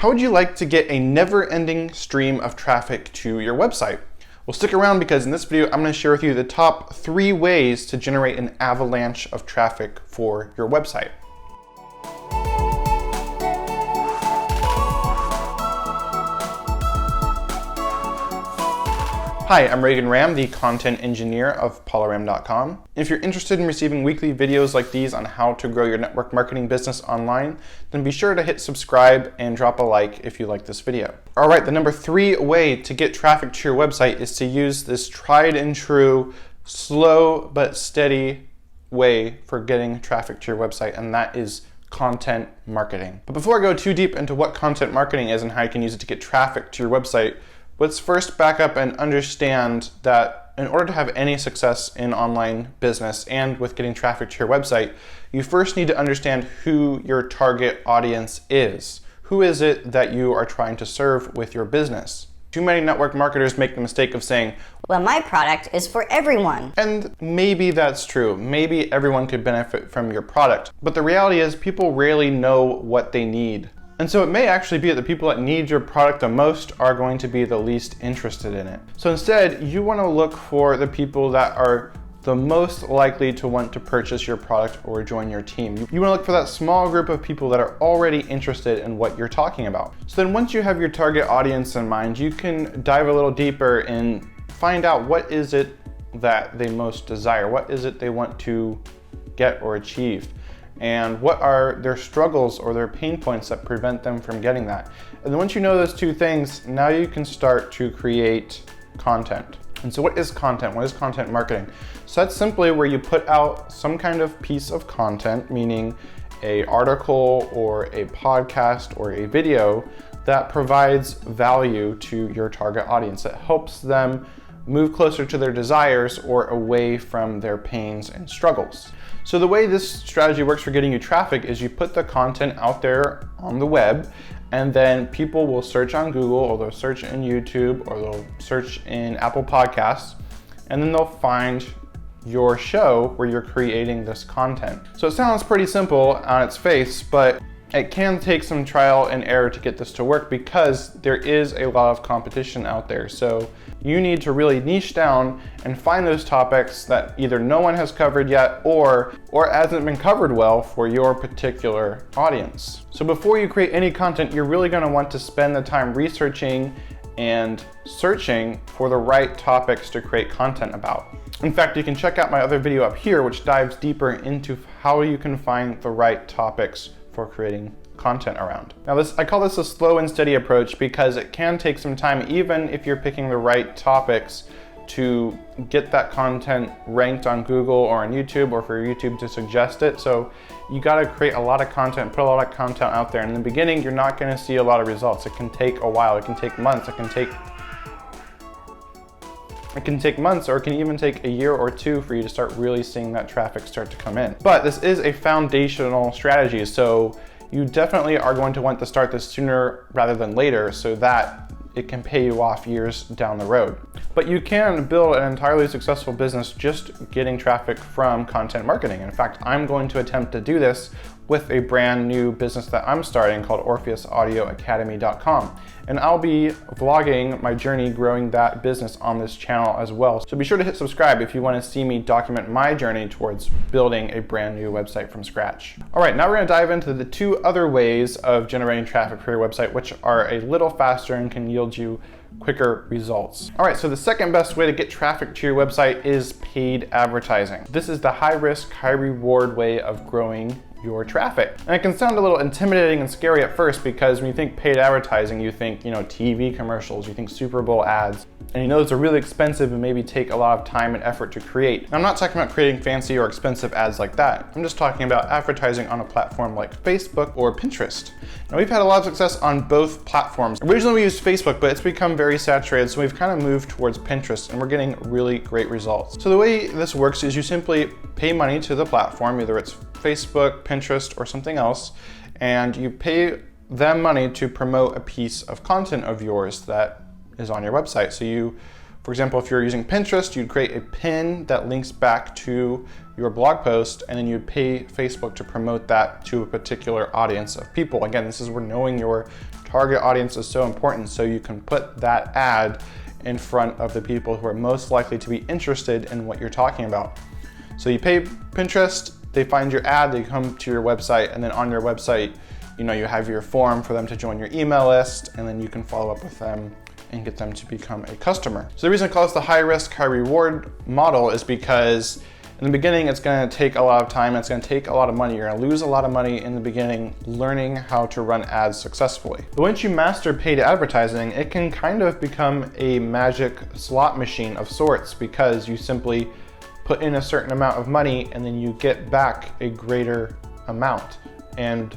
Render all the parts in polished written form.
How would you like to get a never-ending stream of traffic to your website? Well, stick around because in this video, I'm going to share with you the top 3 ways to generate an avalanche of traffic for your website. Hi, I'm Paula Ramm, the content engineer of paularam.com. If you're interested in receiving weekly videos like these on how to grow your network marketing business online, then be sure to hit subscribe and drop a like if you like this video. All right, the number 3 way to get traffic to your website is to use this tried and true, slow but steady way for getting traffic to your website, and that is content marketing. But before I go too deep into what content marketing is and how you can use it to get traffic to your website, let's first back up and understand that in order to have any success in online business and with getting traffic to your website, you first need to understand who your target audience is. Who is it that you are trying to serve with your business? Too many network marketers make the mistake of saying, well, my product is for everyone. And maybe that's true. Maybe everyone could benefit from your product. But the reality is people rarely know what they need. And so it may actually be that the people that need your product the most are going to be the least interested in it. So instead, you want to look for the people that are the most likely to want to purchase your product or join your team. You want to look for that small group of people that are already interested in what you're talking about. So then once you have your target audience in mind, you can dive a little deeper and find out what is it that they most desire. What is it they want to get or achieve? And what are their struggles or their pain points that prevent them from getting that? And then once you know those 2 things, now you can start to create content. And so what is content? What is content marketing? So that's simply where you put out some kind of piece of content, meaning an article or a podcast or a video that provides value to your target audience, that helps them move closer to their desires or away from their pains and struggles. So the way this strategy works for getting you traffic is you put the content out there on the web, and then people will search on Google, or they'll search in YouTube, or they'll search in Apple Podcasts, and then they'll find your show where you're creating this content. So it sounds pretty simple on its face, but it can take some trial and error to get this to work because there is a lot of competition out there. So you need to really niche down and find those topics that either no one has covered yet or hasn't been covered well for your particular audience. So before you create any content, you're really going to want to spend the time researching and searching for the right topics to create content about. In fact, you can check out my other video up here, which dives deeper into how you can find the right topics for creating content around. Now I call this a slow and steady approach because it can take some time, even if you're picking the right topics, to get that content ranked on Google or on YouTube, or for YouTube to suggest it. So you got to create a lot of content, put a lot of content out there. In the beginning, you're not going to see a lot of results. It can take a while. It can take months. It can take months, or it can even take a year or 2 for you to start really seeing that traffic start to come in. But this is a foundational strategy, so you definitely are going to want to start this sooner rather than later so that it can pay you off years down the road. But you can build an entirely successful business just getting traffic from content marketing. In fact, I'm going to attempt to do this with a brand new business that I'm starting called orpheusaudioacademy.com. And I'll be vlogging my journey growing that business on this channel as well. So be sure to hit subscribe if you want to see me document my journey towards building a brand new website from scratch. All right, now we're going to dive into the 2 other ways of generating traffic for your website, which are a little faster and can yield you quicker results. All right, so the second best way to get traffic to your website is paid advertising. This is the high risk, high reward way of growing your traffic. And it can sound a little intimidating and scary at first because when you think paid advertising, you think, TV commercials, you think Super Bowl ads, and those are really expensive and maybe take a lot of time and effort to create. And I'm not talking about creating fancy or expensive ads like that. I'm just talking about advertising on a platform like Facebook or Pinterest. Now we've had a lot of success on both platforms. Originally we used Facebook, but it's become very saturated, so we've kind of moved towards Pinterest and we're getting really great results. So the way this works is you simply pay money to the platform, either it's Facebook, Pinterest, or something else, and you pay them money to promote a piece of content of yours that is on your website. So you, for example, if you're using Pinterest, you'd create a pin that links back to your blog post, and then you'd pay Facebook to promote that to a particular audience of people. Again, this is where knowing your target audience is so important, so you can put that ad in front of the people who are most likely to be interested in what you're talking about. So you pay Pinterest, they find your ad, they come to your website, and then on your website, you have your form for them to join your email list, and then you can follow up with them and get them to become a customer. So the reason I call this the high risk, high reward model is because in the beginning, it's gonna take a lot of time, it's gonna take a lot of money. You're gonna lose a lot of money in the beginning learning how to run ads successfully. But once you master paid advertising, it can kind of become a magic slot machine of sorts, because you simply put in a certain amount of money and then you get back a greater amount. And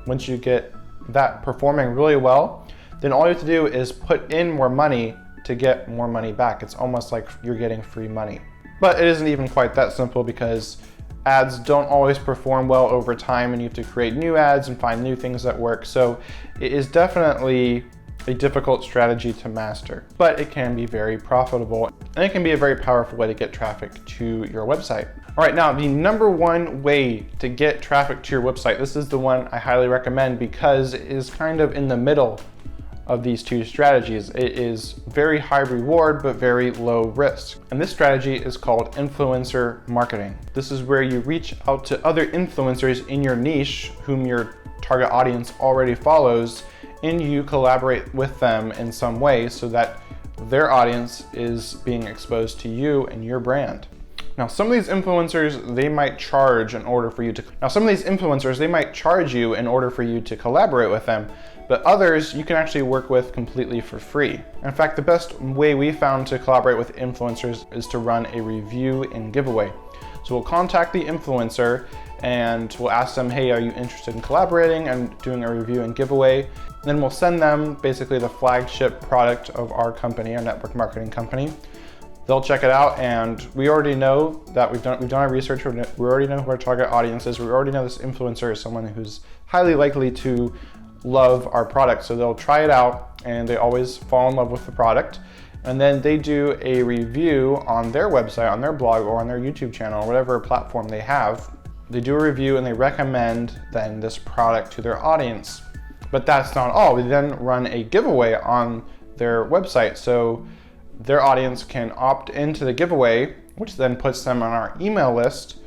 once you get that performing really well, then all you have to do is put in more money to get more money back. It's almost like you're getting free money. But it isn't even quite that simple, because ads don't always perform well over time, and you have to create new ads and find new things that work. So it is definitely a difficult strategy to master, but it can be very profitable, and it can be a very powerful way to get traffic to your website. All right, now the number one way to get traffic to your website, this is the one I highly recommend because it is kind of in the middle of these two strategies. It is very high reward, but very low risk. And this strategy is called influencer marketing. This is where you reach out to other influencers in your niche whom your target audience already follows, and you collaborate with them in some way so that their audience is being exposed to you and your brand. Now, some of these influencers, they might charge you in order for you to collaborate with them, but others you can actually work with completely for free. In fact, the best way we found to collaborate with influencers is to run a review and giveaway. So we'll contact the influencer and we'll ask them, hey, are you interested in collaborating and doing a review and giveaway? And then we'll send them basically the flagship product of our company, our network marketing company. They'll check it out, and we already know that we've done our research. We already know who our target audience is. We already know this influencer is someone who's highly likely to love our product. So they'll try it out, and they always fall in love with the product. And then they do a review on their website, on their blog, or on their YouTube channel, or whatever platform they have. They do a review and they recommend then this product to their audience. But that's not all. We then run a giveaway on their website. So their audience can opt into the giveaway, which then puts them on our email list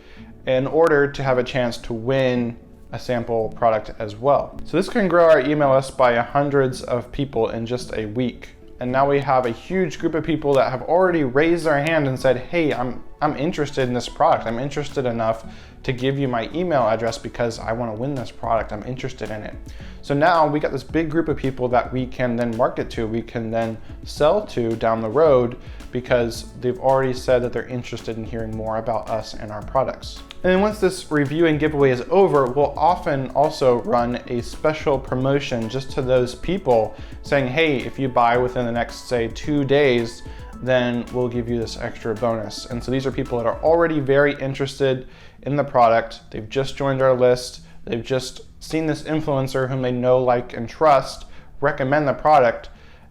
in order to have a chance to win a sample product as well. So this can grow our email list by hundreds of people in just a week. And now we have a huge group of people that have already raised their hand and said, hey, I'm interested in this product. I'm interested enough to give you my email address because I want to win this product. I'm interested in it. So now we got this big group of people that we can then market to, we can then sell to down the road because they've already said that they're interested in hearing more about us and our products. And then once this review and giveaway is over, we'll often also run a special promotion just to those people saying, hey, if you buy within the next, say, 2 days, then we'll give you this extra bonus. And so these are people that are already very interested in the product. They've just joined our list. They've just seen this influencer whom they know, like, and trust recommend the product,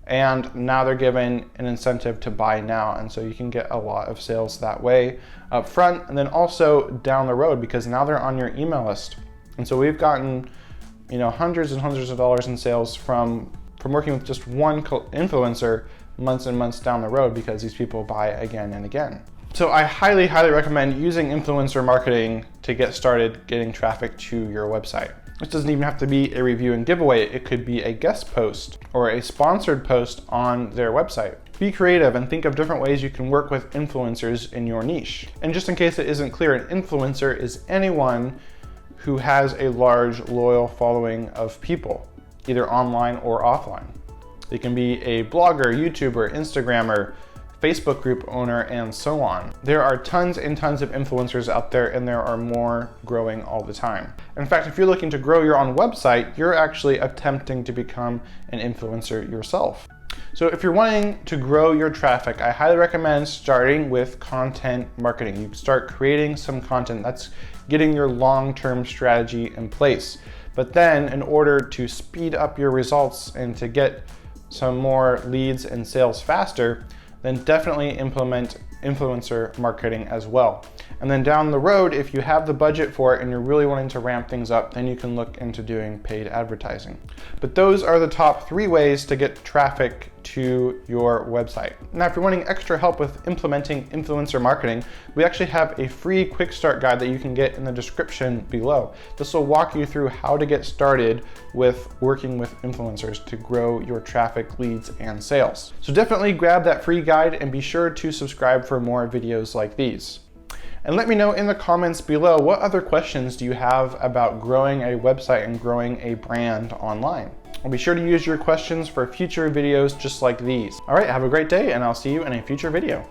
and now they're given an incentive to buy now. And so you can get a lot of sales that way up front, and then also down the road because now they're on your email list. And so we've gotten, hundreds and hundreds of dollars in sales from working with just one influencer months and months down the road because these people buy again and again. So I highly, highly recommend using influencer marketing to get started getting traffic to your website. This doesn't even have to be a review and giveaway. It could be a guest post or a sponsored post on their website. Be creative and think of different ways you can work with influencers in your niche. And just in case it isn't clear, an influencer is anyone who has a large, loyal following of people, either online or offline. They can be a blogger, YouTuber, Instagrammer, Facebook group owner, and so on. There are tons and tons of influencers out there, and there are more growing all the time. In fact, if you're looking to grow your own website, you're actually attempting to become an influencer yourself. So if you're wanting to grow your traffic, I highly recommend starting with content marketing. You start creating some content. That's getting your long-term strategy in place. But then in order to speed up your results and to get some more leads and sales faster, then definitely implement influencer marketing as well. And then down the road, if you have the budget for it and you're really wanting to ramp things up, then you can look into doing paid advertising. But those are the top 3 ways to get traffic to your website. Now, if you're wanting extra help with implementing influencer marketing, we actually have a free Quickstart guide that you can get in the description below. This will walk you through how to get started with working with influencers to grow your traffic, leads, and sales. So definitely grab that free guide and be sure to subscribe for more videos like these. And let me know in the comments below, what other questions do you have about growing a website and growing a brand online? I'll be sure to use your questions for future videos just like these. All right, have a great day, and I'll see you in a future video.